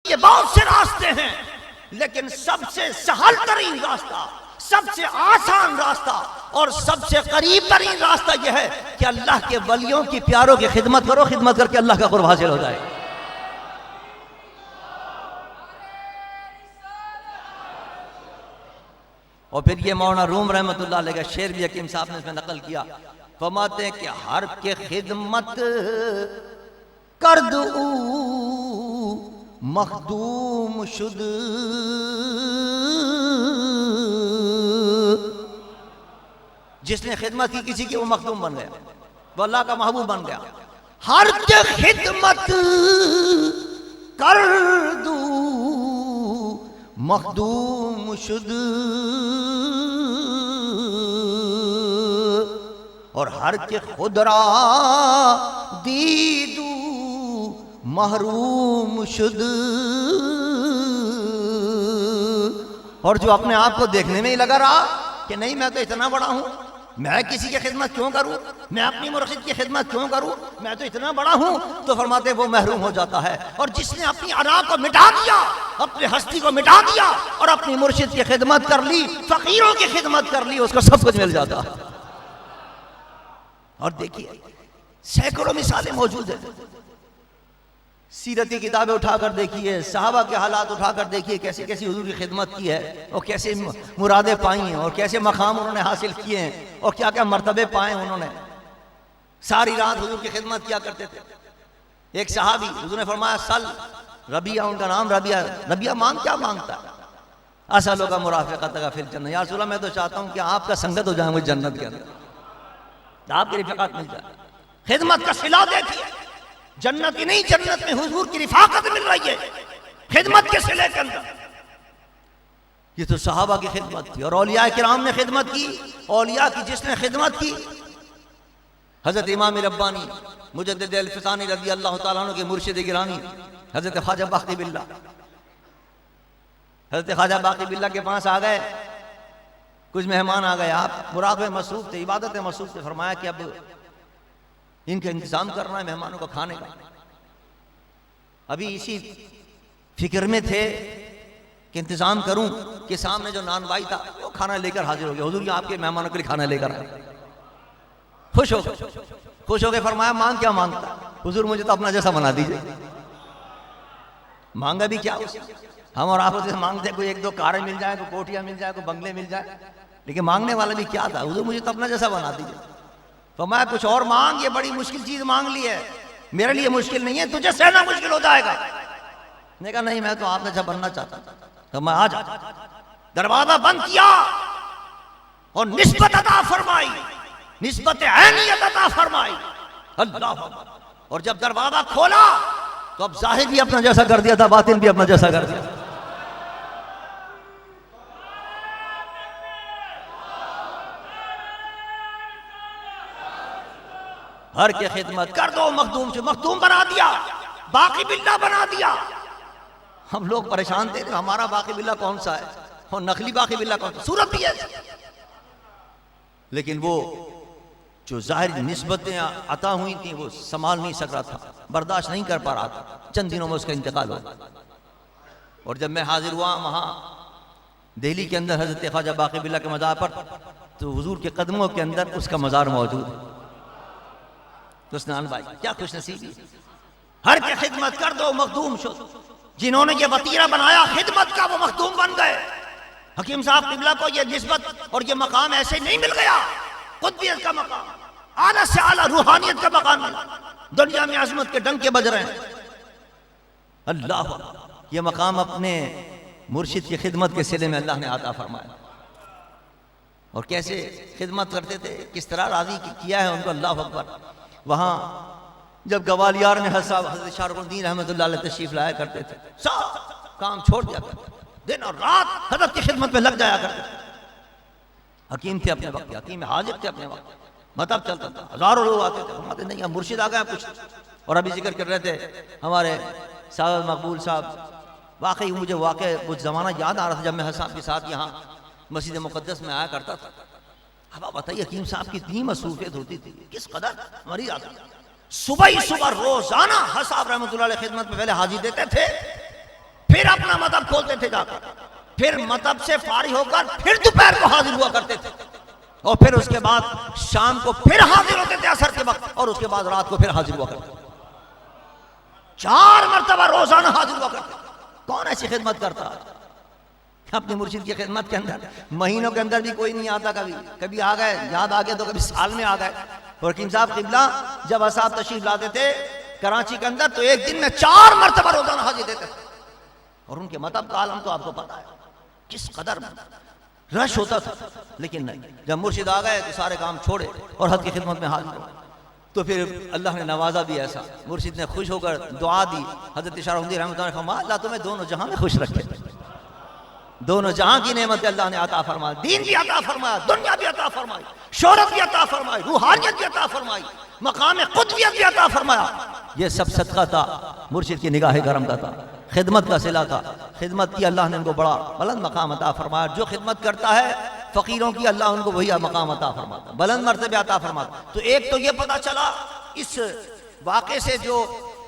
के बहुत से रास्ते हैं, लेकिन सबसे सहल तरीन रास्ता, सबसे आसान रास्ता और सबसे करीब तरीन रास्ता यह है कि अल्लाह के वलियों की प्यारों की खिदमत करो। खिदमत करके अल्लाह का कुर्ब हासिल हो जाए। और फिर ये मौलाना रूम रहमतुल्लाह अलैह का शेर भी हकीम साहब ने इसमें नकल किया। फरमाते हैं कि हर के खिदमत कर दू मखदूम शुद, जिसने खिदमत की किसी की वो मखदूम बन गया, वो अल्लाह का महबूब बन गया। हर के खिदमत कर दू मखदूम शुद, और हर के खुदरा दीदू महरूम शुद, और जो अपने आप को देखने में ही लगा रहा कि नहीं मैं तो इतना बड़ा हूं, मैं किसी की खिदमत क्यों करूं, मैं अपनी मुर्शिद की खिदमत क्यों करूं, मैं तो इतना बड़ा हूं, तो फरमाते वो महरूम हो जाता है। और जिसने अपनी अना को मिटा दिया, अपनी हस्ती को मिटा दिया और अपनी मुर्शिद की खिदमत कर ली, फकीरों की खिदमत कर ली, उसको सब कुछ मिल जाता है। और देखिए सैकड़ों मिसालें मौजूद है। सीरत की किताबें उठाकर देखिए, सहाबा के हालात उठाकर देखिए, कैसे कैसी हुजूर की खिदमत की है और कैसे मुरादें पाई हैं और कैसे मकाम उन्होंने हासिल किए हैं और क्या क्या मर्तबे पाए उन्होंने। सारी रात हुजूर की खिदमत किया करते थे। एक सहाबी, हुजूर ने फरमाया सल रबिया, उनका नाम रबिया, रबिया मांग क्या मांगता है? असलों का मुराफ़िक़त फिल जन्नत, या रसूल अल्लाह मैं तो चाहता हूँ कि आपका संगत हो जाए मुझे जन्नत के अंदर, आपकी रिफ़ाक़त मिल जाए। खिदमत का सिला देखिए, जन्नत ही नहीं, जन्नत में हुजूर की रिफाकत मिल रही है खिदमत के सिले के अंदर। ये तो सहाबा की खिदमत थी। और औलिया किराम ने खिदमत की। औलिया की जिसने खिदमत की, हजरत इमाम रब्बानी मुजद्दिद अल-फिसानी रज़ी अल्लाह तआला अन्हु के मुर्शिद गिरानी हजरत ख्वाजा बाकी बिल्ला, हजरत ख्वाजा बाकी बिल्ला के पास आ गए। कुछ मेहमान आ गए, आप मुराक़बे में मसरूफ थे, इबादत में मसरूफ थे। फरमाया कि अब इनका इंतजाम करना है मेहमानों को खाने का। अभी इसी फिक्र में थे कि इंतजाम करूं कि सामने जो नान भाई था वो खाना लेकर हाजिर हो गया। हुजूर ये आपके मेहमानों के लिए खाना लेकर आए। खुश हो गए। फरमाया मांग क्या मांगता? हुजूर मुझे तो अपना जैसा बना दीजिए। मांगा भी क्या उसे? हम और आप उसे मांगते कोई एक दो कारें मिल जाए, कोई कोठियां मिल जाए, कोई बंगले मिल जाए, लेकिन मांगने वाला भी क्या था? हुजूर मुझे तो अपना जैसा बना दीजिए। तो मैं कुछ और मांग, ये बड़ी मुश्किल चीज मांग ली है, मेरे लिए मुश्किल नहीं है, तुझे सहना मुश्किल हो जाएगा। ने कहा नहीं मैं तो आपने जब बनना चाहता। तो मैं आ जा, दरवाजा बंद किया और निस्बत अता फरमाई, निस्बत ऐनियत अता फरमाई। अल्लाह। और जब दरवाजा खोला तो अब जाहिर भी अपना जैसा कर दिया था, बातिन भी अपना जैसा कर दिया। हर के खिदमत कर दो मखदूम से, मखदूम बना दिया, बाकी बिल्ला बना दिया। हम लोग परेशान थे हमारा बाकी बिल्ला कौन सा है और नकली बाकी बिल्ला कौन सा, सूरत भी है। लेकिन वो जो जाहिर निस्बतें अता हुई थी वो संभाल नहीं सक रहा था, बर्दाश्त नहीं कर पा रहा था। चंद दिनों में उसका इंतकाल हो। और जब मैं हाजिर हुआ वहां दिल्ली के अंदर हजरत ख्वाजा बाकी बिल्ला के मज़ार पर, तो हुजूर के कदमों के अंदर उसका मज़ार मौजूद है। भाई क्या खुश नसीबी। हर की खिदमत कर दो मखदूम शुद, जिन्होंने ये वतीरा बनाया खिदमत का वो मखदूम बन गए। हकीम साहब किबला को ये निस्बत और ये मकाम ऐसे नहीं मिल गया, कुतबियत का मकाम, आला से आला रूहानियत का मकाम मिला। दुनिया में अजमत के डंके बज रहे हैं। अल्लाह, ये मकाम अपने मुर्शिद की खिदमत के सिले में अल्लाह ने आता फरमाया। और कैसे खिदमत करते थे, किस तरह राजी किया है उनको, अल्लाह अकबर। वहां जब गवालियार में हज़रत शाहरुखुद्दीन रहमतुल्लाह अलैह तशरीफ लाया करते थे, सब काम छोड़ दिया करते, दिन और रात हज़रत की खिदमत में लग जाया करते। हकीम थे अपने वक्त, हकीम हाजिर थे अपने वक्त, मतलब चलता था, हजारों लोग आते थे। फरमाते नहीं हम मुर्शिद आ गए कुछ। और अभी जिक्र कर रहे थे हमारे साहब मकबूल साहब, वाकई मुझे वाकई वो ज़माना याद आ रहा था जब मैं हसन के साथ यहाँ मस्जिद मुक़द्दस में आया करता था। अब आप बताइए हकीम साहब की इतनी मसरूफियत होती थी, किस कदर हमारी सुबह ही सुबह रोजाना हसन रहमतुल्लाह अलैह खिदमत में पहले हाजिर देते थे। खोलते थे जाकर, फिर मतब से फारिग होकर फिर दोपहर को हाजिर हुआ करते थे, और फिर उसके बाद शाम को फिर हाजिर होते थे असर के वक्त, और उसके बाद रात को फिर हाजिर हुआ करते। 4 मरतबा रोजाना हाजिर हुआ करते। कौन ऐसी खिदमत करता है अपने मुर्शिद की खिदमत के अंदर? महीनों के अंदर भी कोई नहीं आता, कभी कभी आ गए, याद आ गए तो कभी साल में आ गए। और हकीम साहब किबला जब असाब तशरीफ लाते थे कराची के अंदर तो एक दिन में 4 मरतबा रोजाना हाजिर देते थे, और उनके मतलब का आलम तो आपको पता है किस कदर रश होता था। लेकिन नहीं, जब मुर्शिद आ गए तो सारे काम छोड़े और हद की खिदमत में हाजिर हुए। तो फिर अल्लाह ने नवाजा भी ऐसा, मुर्शिद ने खुश होकर दुआ दी। हजरत शाहरुद्दीन रहमतुल्लाह ने फरमाया अल्लाह तुम्हें दोनों जहां में खुश रखे, दोनों जहां की नेमत अल्लाह ने अता फरमाई, दीन भी अता फरमाया, दुनिया भी अता फरमाई, शोहरत भी अता फरमाई, रूहानियत भी अता फरमाई, मकाम कुतबियत भी अता फरमाया। ये सब सदका था, मुर्शिद की निगाह करम का था, खिदमत का सिला था। खिदमत की अल्लाह ने उनको बड़ा बुलंद मकाम अता फरमाया। जो खिदमत करता है फकीरों की, अल्लाह उनको वही मकाम अता फरमाता, बुलंद मर्तबे अता फरमाता। तो एक तो ये पता चला इस वाक़े से जो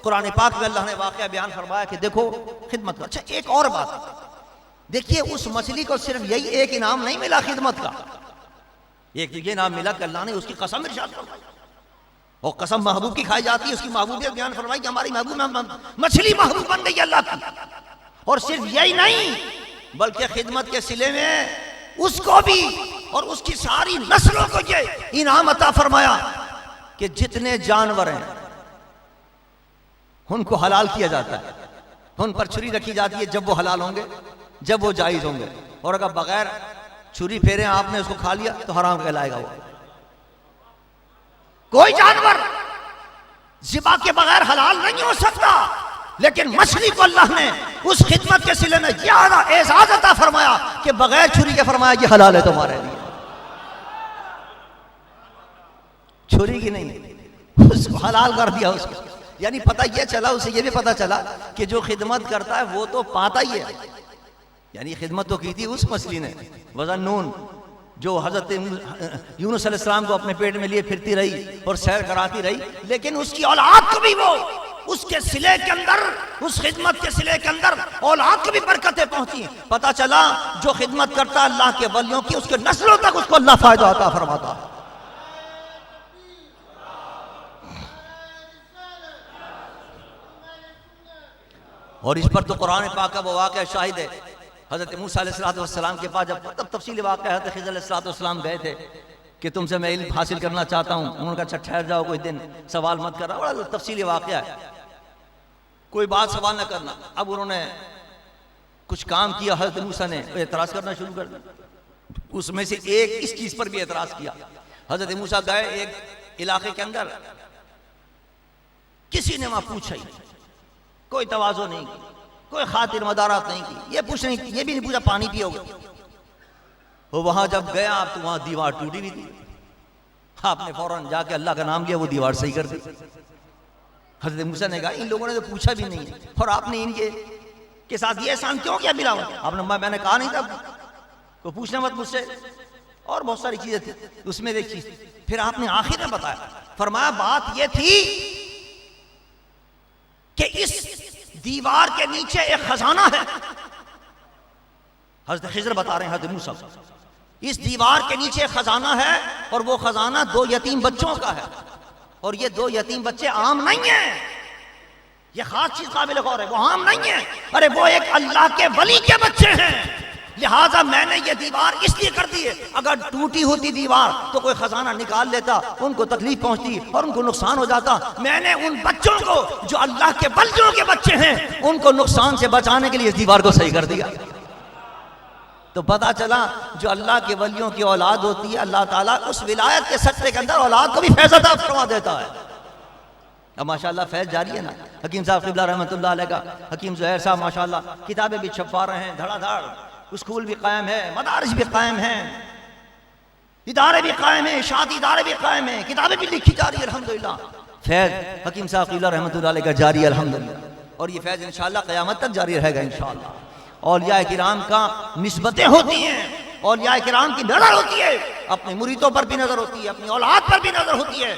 कुरान पाक में अल्लाह ने वाक़या बयान फरमाया कि देखो खिदमत का। अच्छा, एक और बात देखिए, उस मछली को सिर्फ यही एक इनाम नहीं मिला खिदमत का, एक ये इनाम मिला कि अल्लाह ने उसकी कसम इरशाद फरमाई, और कसम महबूब की खाई जाती है, उसकी महबूबियत बयान फरमाई कि हमारी महबूब मछली महबूब बन गई अल्लाह की। और सिर्फ यही नहीं बल्कि खिदमत के सिले में उसको भी और उसकी सारी नस्लों को ये इनाम अता फरमाया कि जितने जानवर हैं उनको हलाल किया जाता है, उन पर छुरी रखी जाती है जब वो हलाल होंगे, जब वो जायज होंगे। और अगर बगैर छुरी फेरे आपने उसको खा लिया तो हराम कहलाएगा। वो कोई जानवर ज़िबा के बगैर हलाल नहीं हो सकता, लेकिन मछली को अल्लाह ने उस खिदमत के सिले में ज्यादा एजाज अता फरमाया कि बगैर छुरी के फरमाया कि हलाल है तुम्हारे लिए, छुरी की नहीं, उसको हलाल कर दिया उसको। यानी पता ये चला, उसे ये भी पता चला कि जो खिदमत करता है वो तो पाता ही है। यानी खिदमत तो की थी उस मछली ने, वज़न नून, जो हजरत यूनुस अलैहिस्सलाम को अपने पेट में लिए फिरती रही और सैर कराती रही, लेकिन उसकी औलाद को भी वो उसके सिले के अंदर, उस खिदमत के सिले के अंदर औलाद को भी बरकतें पहुंची। पता चला जो खिदमत करता अल्लाह के वलियों की, उसके नस्लों तक उसको अल्लाह फायदा अता फरमाता है। और इस पर तो कुरान पाक का वो वाक़या शाहिद है। हज़रत मूसा अलैहिस्सलाम के पास जब तब तफसीली वाक़या हज़रत खिज़र अलैहिस्सलाम गए थे कि तुमसे मैं इल्म हासिल करना चाहता हूँ, उन्होंने कहा अच्छा ठहर जाओ, कोई दिन सवाल मत करना, बड़ा तफसीली वाक़या है, कोई बात सवाल न करना। अब उन्होंने कुछ काम किया, हज़रत मूसा ने एतराज़ करना शुरू कर दिया। उसमें से एक इस चीज़ पर भी एतराज़ किया। हज़रत मूसा गए एक इलाके के अंदर, किसी ने वहाँ पूछा ही, कोई तवाज़ो नहीं की, कोई खातिर मदारात नहीं की, ये पूछ नहीं, ये भी नहीं पूछा पानी पियोगे। वो वहां जब गया आप तो वहां दीवार टूटी हुई थी, आपने फौरन जाके अल्लाह का नाम लिया, वो दीवार सही कर दी। हज़रत मूसा ने कहा इन लोगों ने तो पूछा भी नहीं और आपने इनके के साथ ये एहसान क्यों किया बिला? आपने मैंने कहा नहीं था को पूछना मत मुझसे, और बहुत सारी चीजें थी उसमें एक चीज। फिर आपने आखिर में बताया, फरमाया बात ये थी कि इस दीवार के नीचे एक खजाना है। हज़रत खिज़र बता रहे हैं हज़रत मूसा, इस दीवार के नीचे खजाना है और वो खजाना 2 यतीम बच्चों का है, और ये 2 यतीम बच्चे आम नहीं है, ये खास चीज काबिल गौर है, वो आम नहीं है, अरे वो एक अल्लाह के वली के बच्चे हैं। लिहाजा मैंने ये दीवार इसलिए कर दी है, अगर टूटी होती दीवार तो कोई खजाना निकाल लेता, उनको तकलीफ पहुंचती और उनको नुकसान हो जाता। मैंने उन बच्चों को जो अल्लाह के वलियों के बच्चे हैं उनको नुकसान से बचाने के लिए इस दीवार को सही कर दिया। तो पता चला जो अल्लाह के वलियों की औलाद होती है, अल्लाह ताला उस विलायत के सत्रे के अंदर औलाद को भी फैज़ अता फरमा देता है। अब माशाल्लाह फैज़ जारी है ना। हकीम साहब क़िबला रहमतुल्लाह अलैह का, हकीम ज़ुहैर साहब माशाल्लाह किताबें भी छपवा रहे हैं धड़ाधड़, स्कूल भी कायम है, मदारिस भी कायम हैं, इदारे भी कायम हैं, शादी इदारे भी कायम हैं, किताबें भी लिखी जा रही है अल्हम्दुलिल्लाह। फैज़ हकीम साहब क़िबला रहमतुल्लाह अलैह का जारी है अल्हम्दुलिल्लाह, और ये फैज़ इंशाअल्लाह क़यामत तक जारी रहेगा इंशाअल्लाह। औलिया किराम का निस्बतें होती हैं, औलिया किराम की नज़र होती है, अपने मुरीदों पर भी नज़र होती है, अपनी औलाद पर भी नज़र होती है,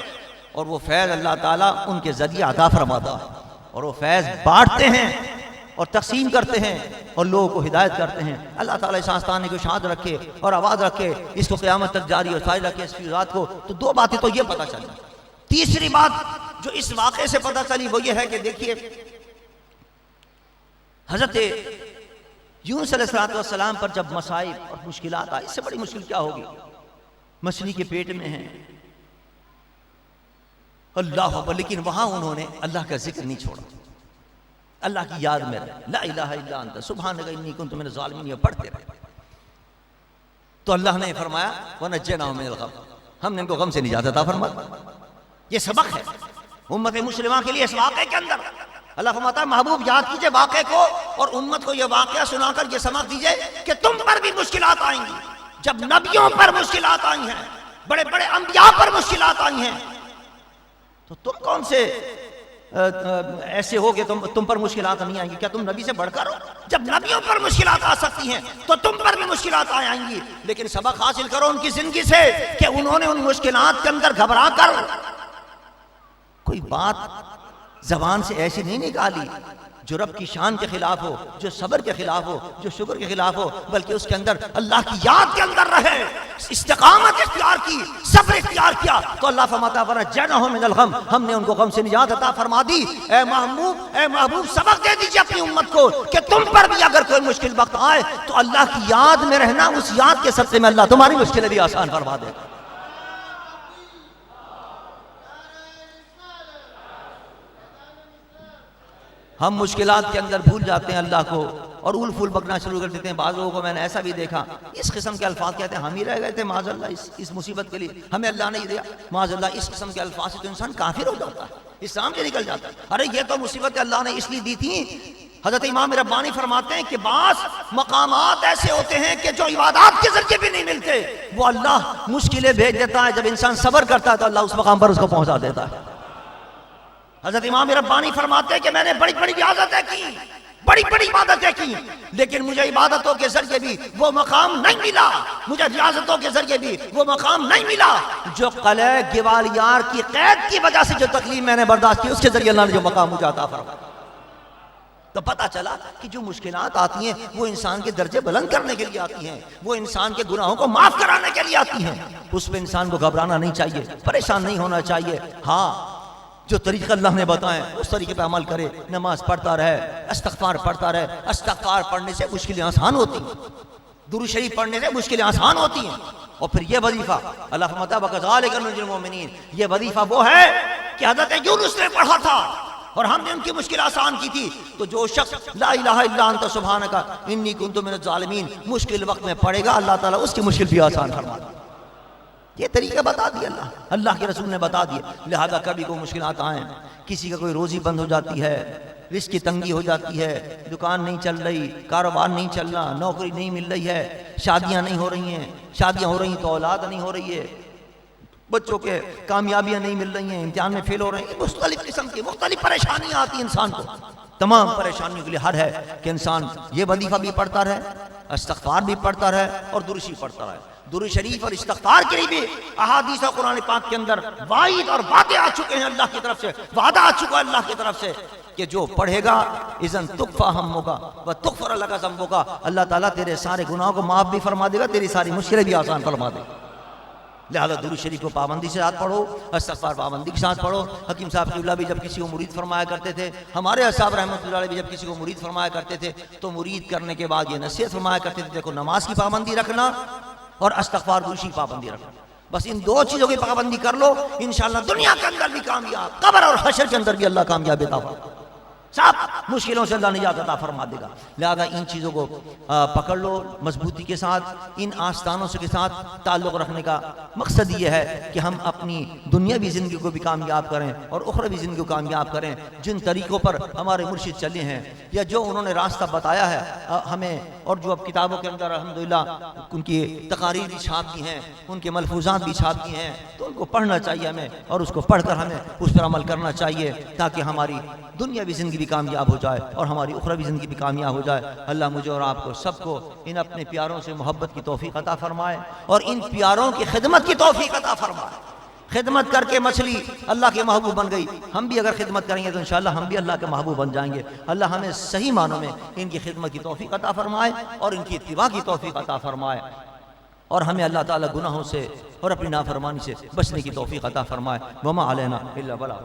और वो फैज़ अल्लाह ताला उनके ज़रिए अता फरमाता है, और वो फैज़ बांटते हैं और तकसीम करते हैं और लोगों को हिदायत करते हैं। अल्लाह ताला इस आस्थाने को शांत रखे और आबाद रखे, इसको क़यामत तक जारी और सारी रखे इसकी रात को। तो दो बातें तो ये पता चली। तीसरी बात जो इस वाक़े से पता चली वो ये है कि देखिए हज़रत यूनुस अलैहिस्सलाम पर जब मसाइब और मुश्किलात आई, इससे बड़ी मुश्किल क्या होगी, मछली के पेट में है अल्लाह अकबर, लेकिन वहां उन्होंने अल्लाह का जिक्र नहीं छोड़ा, अल्लाह की याद में रहे, ला इलाहा इल्ला अंत सुब्हानका इन्नी कुन्तु मिनज़ ज़ालिमीन, ये पढ़ते रहे। तो अल्लाह ने फरमाया वनज्जैनाहु मिनल गम, हमने इनको गम से निजात अता फरमा। ये सबक है उम्मत मुस्लिमा के लिए। इस वाक़े के अंदर अल्लाह फरमाता है महबूब याद कीजिए वाक़े को और उम्मत को यह वाक़या सुनाकर ये समझ दीजिए कि तुम पर भी मुश्किलात आएंगी। जब नबियों पर मुश्किलात आई हैं, बड़े बड़े अंबिया पर मुश्किलात आई हैं, तो तुम कौन से ऐसे हो कि तुम पर मुश्किलात नहीं आएंगी? क्या तुम नबी से बढ़कर हो? जब नबियों पर मुश्किलात आ सकती हैं तो तुम पर भी मुश्किलात आएंगी। लेकिन सबक हासिल करो उनकी जिंदगी से कि उन्होंने उन मुश्किलात के अंदर घबरा कर कोई बात जबान से ऐसी नहीं निकाली जो रब की शान के खिलाफ हो, जो सब्र के खिलाफ हो, जो शुक्र के खिलाफ हो, बल्कि उसके अंदर अल्लाह की याद के अंदर रहे, इस्तिकामत इख्तियार की, सब्र इख्तियार किया। तो अल्लाह फरमाता है वनज्जैनाहु मिनल गम, हमने उनको गम से निजात अता फरमा दी। ए महबूब सबक दे दीजिए अपनी उम्मत को कि तुम पर भी अगर कोई मुश्किल वक्त आए तो अल्लाह की याद में रहना, उस याद के सदक़े में अल्लाह तुम्हारी मुश्किलें भी आसान फरमा दे। हम मुश्किलात के अंदर भूल जाते हैं अल्लाह को और उल फूल बकना शुरू कर देते हैं। बाज़ लोगों को मैंने ऐसा भी देखा, इस किस्म के अल्फाज कहते हैं हम ही रह गए थे माज़अल्लाह इस मुसीबत के लिए, हमें अल्लाह ने दिया माज़अल्लाह। इस किस्म के अल्फाज से तो इंसान काफिर हो जाता है, इस्लाम से निकल जाता है। अरे ये तो मुसीबत अल्लाह ने इसलिए दी थी। हज़रत इमाम रब्बानी फरमाते हैं कि बास मकामात ऐसे होते हैं कि जो इबादत के जरिए भी नहीं मिलते, वो अल्लाह मुश्किलें भेज देता है। जब इंसान सब्र करता है तो अल्लाह उस मकाम पर उसको पहुंचा देता है। हज़रत इमाम रब्बानी फरमाते हैं कि मैंने बड़ी बड़ी इबादतें की, बड़ी बड़ी इबादतें की, लेकिन मुझे इबादतों के जरिए भी वो मकाम नहीं मिला, मुझे रियाजतों के जरिए भी वो मकाम नहीं मिला जो क़ल्अ गिवालियार की कैद की वजह से जो तकलीफ मैंने बर्दाश्त की, उसके जरिए अल्लाह ने जो मकाम मुझे अता फरमाया। तो पता चला कि जो मुश्किलात आती हैं वो इंसान के दर्जे बुलंद करने के लिए आती हैं, वो इंसान के गुनाहों को माफ कराने के लिए आती हैं। उस पर इंसान को घबराना नहीं चाहिए, परेशान नहीं होना चाहिए। हाँ, जो तरीक़ा अल्लाह ने बताए उस तरीके पे अमल करे, नमाज पढ़ता रहे, इस्तिग़फ़ार पढ़ता रहे। इस्तिग़फ़ार पढ़ने से मुश्किलें आसान होती हैं, दुरूद शरीफ पढ़ने से मुश्किलें आसान होती हैं। और फिर ये वजीफा अल्लाह फरमाता है वकज़ालिका नुनजिल मुमिनीन, ये वजीफा वो है कि हज़रत यूनुस ने पढ़ा था और हमने उनकी मुश्किल आसान की थी। तो जो शख्स ला इलाहा इल्ला अंत सुब्हानका इन्नी कुन्तु मिनज़ ज़ालिमीन मुश्किल वक्त में पढ़ेगा, अल्लाह ताला उसकी मुश्किल भी आसान फरमा देगा। ये तरीका बता दिया अल्लाह के रसूल ने बता दिया। लिहाजा कभी कोई मुश्किलात आए, किसी का कोई रोजी बंद हो जाती है, रिस्क की तंगी हो जाती है, दुकान नहीं चल रही, कारोबार नहीं चल रहा, नौकरी नहीं मिल रही है, शादियां नहीं हो रही हैं, शादियां हो रही तो औलाद नहीं हो रही है, बच्चों के कामयाबियां नहीं मिल रही हैं, इम्तिहान में फेल हो रहे हैं, मुख्तलिफ किस्म की मुख्तलिफ परेशानियां आती हैं इंसान को। तमाम परेशानियों के लिए हर है कि इंसान ये वजीफा भी पढ़ता रहे, इस्तिग़फ़ार भी पढ़ता रहे और दुरूद शरीफ पढ़ता रहे। दुरूद शरीफ और इस्तिग़फ़ार के लिए भी अहादीस और कुरान पाक के अंदर वाइद और वादे आ चुके हैं, अल्लाह की तरफ से वादा आ चुका है अल्लाह की तरफ से कि जो पढ़ेगा इज़न तुक़फ़ा हम्मुका व तुग़फ़र लका ज़म्बुका, अल्लाह ताला तेरे सारे गुनाहों को माफ़ भी फरमा देगा, तेरी सारी मुश्किलें भी आसान फरमा देगा। लिहाजा दुरूद शरीफ को पाबंदी से साथ पढ़ो, इस्तिग़फ़ार पाबंदी के साथ पढ़ो। हकीम साहब क़िबला भी जब किसी को मुरीद फरमाया करते थे, हमारे साहब रहमतुल्लाह अलैह भी जब किसी को मुरीद फरमाया करते थे तो मुरीद करने के बाद ये नसीहत फरमाया करते थे, देखो नमाज की पाबंदी रखना और इस्तिग़फ़ार दूसरी पाबंदी रखना, बस इन दो चीज़ों की पाबंदी कर लो, इंशाअल्लाह दुनिया के अंदर भी कामयाब, कब्र और हशर के अंदर भी अल्लाह कामयाब अता फरमाएगा, सब मुश्किलों से अल्लाह निजात अता फरमा देगा। लिहाजा इन चीज़ों को पकड़ लो मजबूती के साथ, इन आस्थानों से के साथ ताल्लुक़ रखने का मकसद ये है कि हम अपनी दुनियावी ज़िंदगी को भी कामयाब करें और उखरवी ज़िंदगी को कामयाब करें। जिन तरीक़ों पर हमारे मुर्शिद चले हैं या जो उन्होंने रास्ता बताया है हमें, और जो अब किताबों के अंदर अल्हम्दुलिल्लाह उनकी तकारीर भी छाप दी हैं, उनके मलफूज़ात भी छाप दिए हैं, तो उनको पढ़ना चाहिए हमें और उसको पढ़ कर हमें उस पर अमल करना चाहिए ताकि हमारी दुनियावी ज़िंदगी भी कामयाब हो जाए और हमारी उखरवी ज़िंदगी भी कामयाब हो जाए। अल्लाह मुझे और आपको सबको इन अपने प्यारों से मोहब्बत की तौफीक अता फरमाए और इन प्यारों की खिदमत की तौफीक अता फरमाए। खिदमत करके मछली अल्लाह के महबूब बन गई। हम भी अगर खिदमत करेंगे तो इंशाअल्लाह हम भी अल्लाह के महबूब बन जाएंगे। अल्लाह हमें सही मानों में इनकी खिदमत की तौफीक अता फरमाए और इनकी इत्तिबा की तौफीक अता फरमाए और हमें अल्लाह ताला गुनाहों से और अपनी नाफरमानी से बचने की तौफीक अता फरमाए। वमा अलैना इल्ला बलाग।